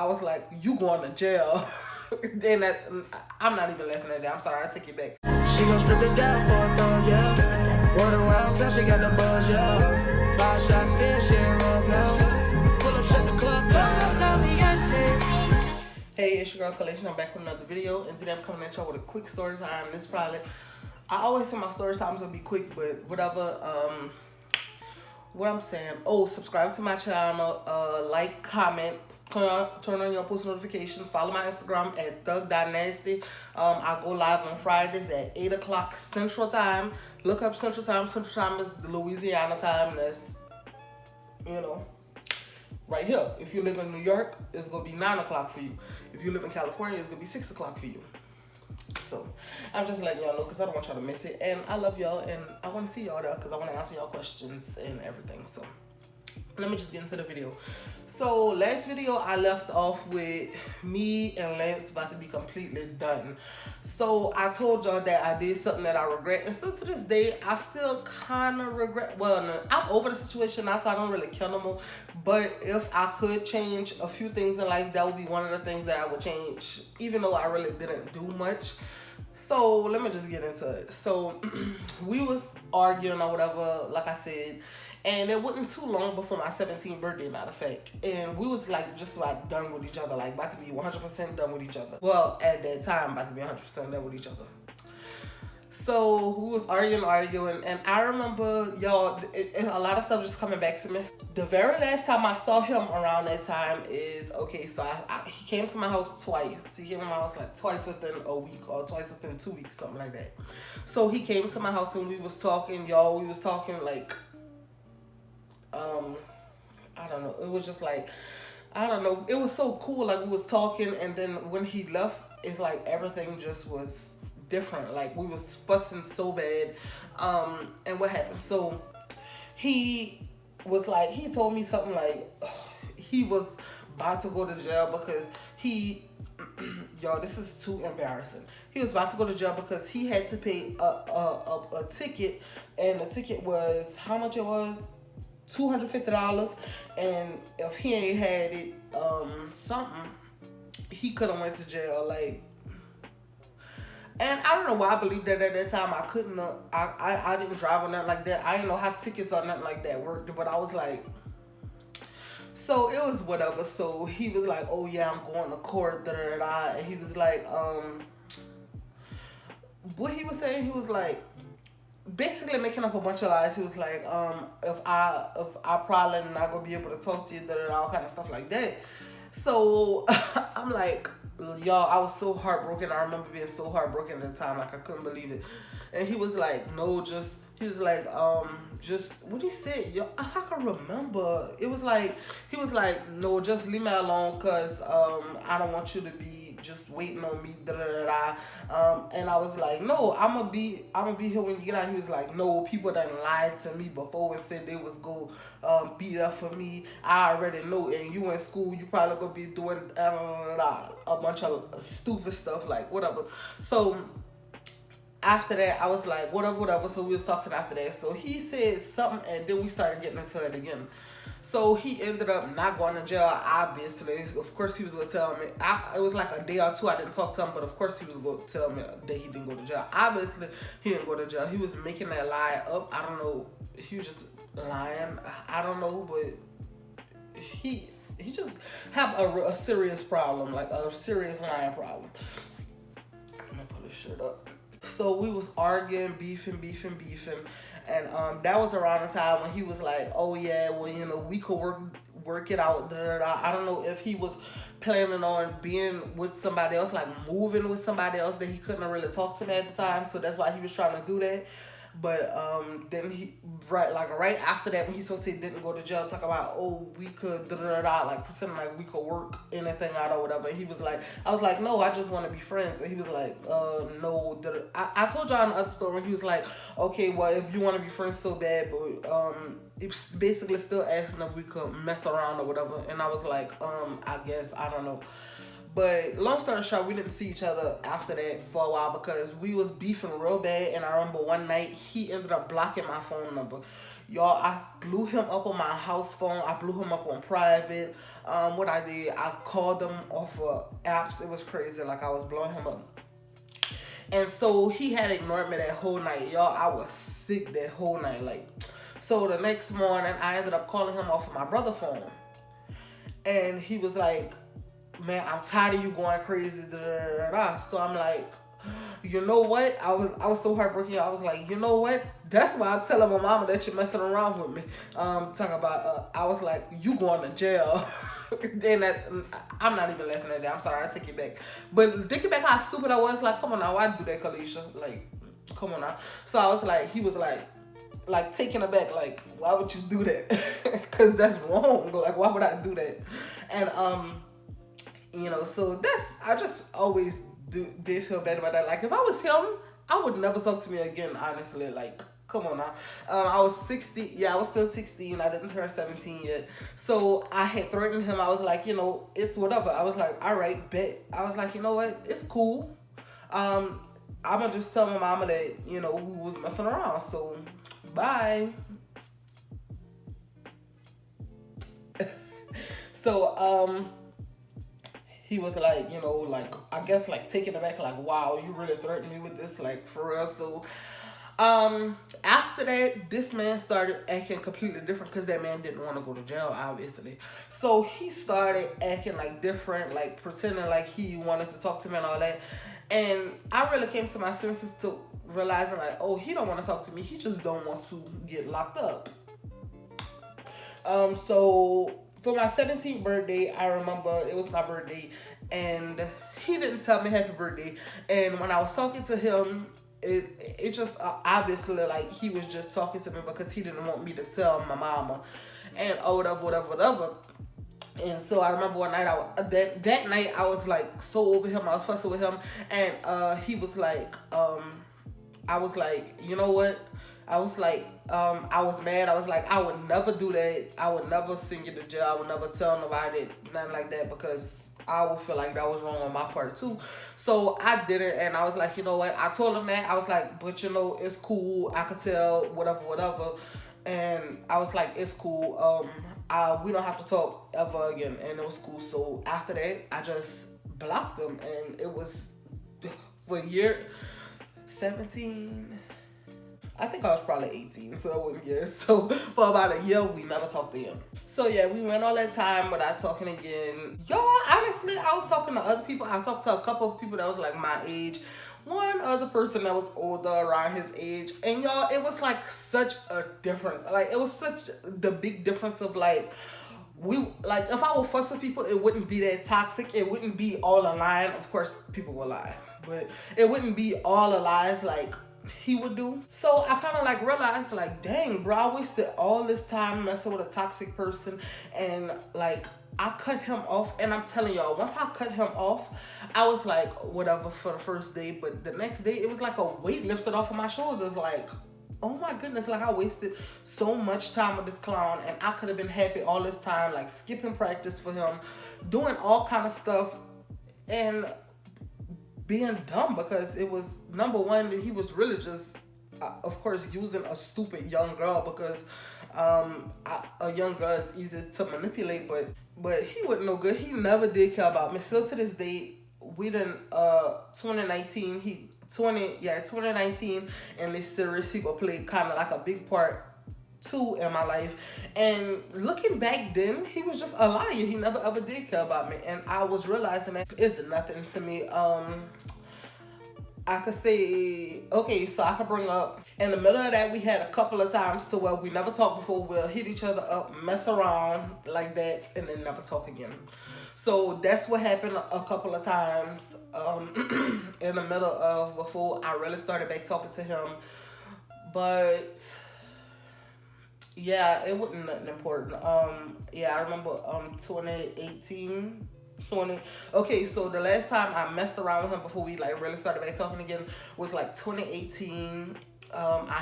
I was like, you going to jail. Then that, I'm not even laughing at that. I'm sorry, I take it back. She gon' strip it down for a thug, yeah. Run around till she got the buzz, yeah. 5 shots in, she ain't love now. Pull up, shut the club down. Hey, it's your girl Collection. I'm back with another video, and today I'm coming at y'all with a quick story time. This probably, I always say my story times gonna be quick, but whatever. What I'm saying, subscribe to my channel, like, comment, turn on your post notifications, follow my Instagram at thug.nasty. I go live on Fridays at 8 o'clock Central Time. Look up Central Time. Central Time is the Louisiana time. That's, right here. If you live in New York, it's gonna be 9 o'clock for you. If you live in California, it's gonna be 6 o'clock for you. So I'm just letting y'all know because I don't want y'all to miss it, and I love y'all, and I want to see y'all there because I want to answer y'all questions and everything. So let me just get into the video. So last video I left off with me and Lance about to be completely done. So I told y'all that I did something that I regret, and still to this day I still kind of regret. Well, no, I'm over the situation now, so I don't really care no more. But if I could change a few things in life, that would be one of the things that I would change, even though I really didn't do much. So let me just get into it. So we was arguing or whatever, like I said, and it wasn't too long before my 17th birthday, matter of fact. And we was like just about done with each other, like about to be 100% done with each other. Well, at that time, about to be 100% done with each other. So we was arguing, and I remember, y'all, a lot of stuff just coming back to me. The very last time I saw him around that time is, okay, so he came to my house twice. He came to my house like twice within a week or twice within 2 weeks, something like that. So he came to my house and we was talking, y'all. We was talking like, I don't know. It was just like, I don't know. It was so cool. Like we was talking, and then when he left, it's like everything just was different. Like we was fussing so bad. And what happened? So he was like, he told me something like he was about to go to jail because he, y'all, this is too embarrassing. He was about to go to jail because he had to pay a ticket, and the ticket was, how much it was? $250, and if he ain't had it, something, he could have went to jail. Like, and I don't know why I believed that at that time. I couldn't, I didn't drive or nothing like that. I didn't know how tickets or nothing like that worked, but I was like, so it was whatever. So he was like, oh yeah, I'm going to court, and he was like, what he was saying, he was like, basically making up a bunch of lies. He was like, if I probably not gonna be able to talk to you, all kind of stuff like that. So I'm like, y'all, I was so heartbroken. I remember being so heartbroken at the time, like I couldn't believe it. And he was like, no, just, he was like, just, what he said, yo, I can remember. It was like, he was like, no, just leave me alone, cause I don't want you to be just waiting on me, and I was like, no, I'm gonna be here when you get out. He was like, no, people done lied to me before and said they was go be there for me. I already know, and you in school, you probably gonna be doing a bunch of stupid stuff, like whatever. So after that, I was like, whatever. So we was talking after that. So he said something, and then we started getting into it again. So he ended up not going to jail, obviously. Of course, he was going to tell me. It was like a day or two I didn't talk to him, but of course he was going to tell me that he didn't go to jail. Obviously, he didn't go to jail. He was making that lie up. I don't know. He was just lying. I don't know, but he just have a serious problem, like a serious lying problem. I'm going to pull this shirt up. So we was arguing, beefing. And that was around the time when he was like, oh yeah, well, we could work it out. I don't know if he was planning on being with somebody else, like moving with somebody else that he couldn't really talk to me at the time. So that's why he was trying to do that. But then he, right after that, when he so said didn't go to jail, talk about, oh, we could like pretending like we could work anything out or whatever. And he was like, I was like, no, I just want to be friends. And he was like, no. I told y'all in the other story, he was like, okay, well, if you want to be friends so bad, but it's basically still asking if we could mess around or whatever. And I was like, I guess, I don't know. But long story short, we didn't see each other after that for a while because we was beefing real bad. And I remember one night he ended up blocking my phone number. Y'all, I blew him up on my house phone. I blew him up on private. What I did, I called him off of apps. It was crazy. Like, I was blowing him up. And so he had ignored me that whole night. Y'all, I was sick that whole night. Like, so the next morning, I ended up calling him off of my brother's phone. And he was like, man, I'm tired of you going crazy. Da, da, da, da. So I'm like, you know what? I was so heartbroken. I was like, you know what? That's why I'm telling my mama that you're messing around with me. Talk about, I was like, you going to jail. Then I'm not even laughing at that. I'm sorry, I take it back. But thinking back how stupid I was, like, come on now, why do that, Kalisha? Like, come on now. So I was like, he was like taken aback, like, why would you do that? Because that's wrong. Like, why would I do that? And you know, so I just always did feel bad about that. Like, if I was him, I would never talk to me again, honestly. Like, come on now. I was 16. Yeah, I was still 16. I didn't turn 17 yet. So I had threatened him. I was like, you know, it's whatever. I was like, all right, bet. I was like, you know what? It's cool. I'm going to just tell my mama that, you know, we was messing around. So, bye. So, he was like, you know, like, I guess, like, taken aback, like, wow, you really threatened me with this, like, for real. So, after that, this man started acting completely different because that man didn't want to go to jail, obviously. So, he started acting, like, different, like, pretending like he wanted to talk to me and all that. And I really came to my senses to realizing, like, oh, he don't want to talk to me. He just don't want to get locked up. So for my 17th birthday, I remember it was my birthday, and he didn't tell me happy birthday. And when I was talking to him, it just obviously, like, he was just talking to me because he didn't want me to tell my mama, and whatever. And so I remember one night, that night I was like so over him. I was fussing with him, and he was like, I was like, you know what? I was like, I was mad. I was like, I would never do that. I would never send you to jail. I would never tell nobody, nothing like that, because I would feel like that was wrong on my part too. So I did it, and I was like, you know what? I told him that. I was like, but you know, it's cool. I could tell, whatever. And I was like, it's cool. We don't have to talk ever again. And it was cool. So after that, I just blocked him, and it was for a year, 17. I think I was probably 18, so it wasn't years. So for about a year, we never talked again. So yeah, we went all that time without talking again. Y'all, honestly, I was talking to other people. I talked to a couple of people that was like my age. One other person that was older, around his age. And y'all, it was like such a difference. Like, it was such the big difference of like, if I would fuss with people, it wouldn't be that toxic. It wouldn't be all a lie. Of course, people will lie. But it wouldn't be all a lies like he would do. So I kind of like realized, like, dang, bro, I wasted all this time messing with a toxic person, and like I cut him off. And I'm telling y'all, once I cut him off, I was like, whatever for the first day, but the next day it was like a weight lifted off of my shoulders. Like, oh my goodness, like I wasted so much time with this clown, and I could have been happy all this time, like skipping practice for him, doing all kind of stuff, and being dumb, because it was, number one, he was really just, of course, using a stupid young girl, because a young girl is easy to manipulate, but he wasn't no good. He never did care about me. Still to this day, we done 2019, 2019 in this series, he gonna play kind of like a big part too in my life. And looking back then, he was just a liar. He never ever did care about me, and I was realizing that it's nothing to me. I could say, okay, so I could bring up, in the middle of that, we had a couple of times to where we never talked before. We'll hit each other up, mess around like that, and then never talk again. So that's what happened a couple of times in the middle of, before I really started back talking to him. But yeah, it wasn't nothing important. Yeah, I remember 2018. Okay, so the last time I messed around with him before we like really started back talking again was like 2018. I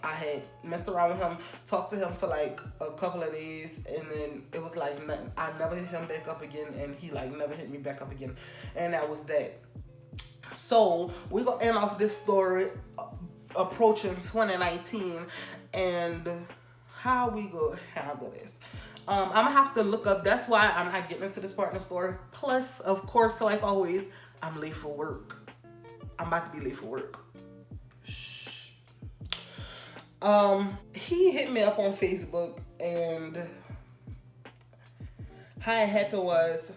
had messed around with him, talked to him for like a couple of days, and then it was like nothing. I never hit him back up again, and he like never hit me back up again, and that was that. So we're gonna end off this story approaching 2019, and how we go handle this. I'm gonna have to look up. That's why I'm not getting into this partner story. Plus, of course, like always, I'm late for work. I'm about to be late for work. Shh. He hit me up on Facebook, and how it happened was,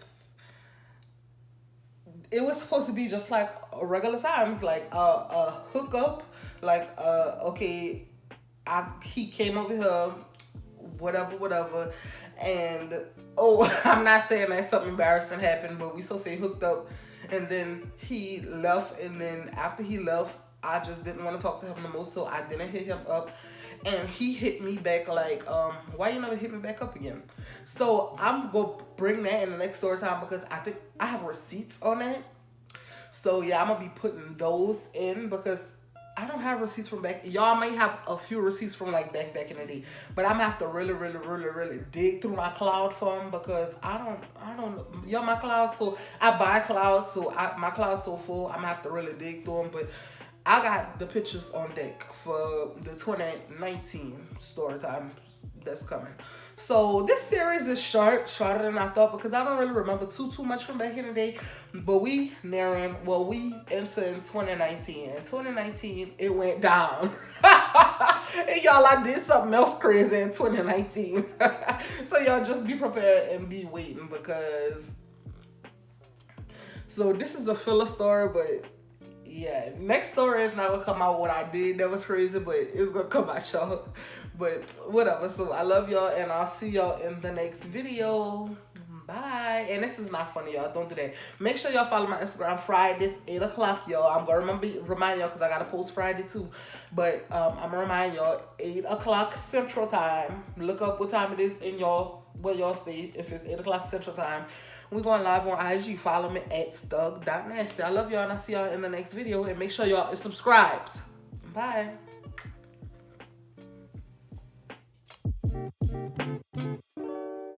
it was supposed to be just like a regular times, like a hookup, like okay, he came over here, whatever, and I'm not saying that something embarrassing happened, but we so say hooked up, and then he left, and then after he left, I just didn't want to talk to him no more, so I didn't hit him up. And he hit me back like, why you never hit me back up again? So I'm gonna bring that in the next story time, because I think I have receipts on that. So yeah, I'm gonna be putting those in, because I don't have receipts from back. Y'all may have a few receipts from like back in the day, but I'm gonna have to really dig through my cloud for them, because I don't know. Y'all, my cloud, so I buy clouds, so my cloud's so full, I'm gonna have to really dig through them. But I got the pictures on deck for the 2019 story time that's coming. So this series is shorter than I thought, because I don't really remember too much from back in the day. But we enter in 2019. In 2019, it went down. And y'all, I did something else crazy in 2019. So y'all just be prepared and be waiting, because... So this is a filler story, but... Yeah, next story is not gonna come out what I did that was crazy, but it's gonna come out, y'all. But whatever. So I love y'all, and I'll see y'all in the next video. Bye. And this is not funny, y'all. Don't do that. Make sure y'all follow my Instagram Fridays 8 o'clock, y'all. I'm gonna remind y'all, because I gotta post Friday too. But I'm gonna remind y'all 8 o'clock Central Time. Look up what time it is in where y'all stay. If it's 8 o'clock Central Time. We're going live on IG. Follow me at thug.nasty. I love y'all, and I'll see y'all in the next video. And make sure y'all are subscribed. Bye.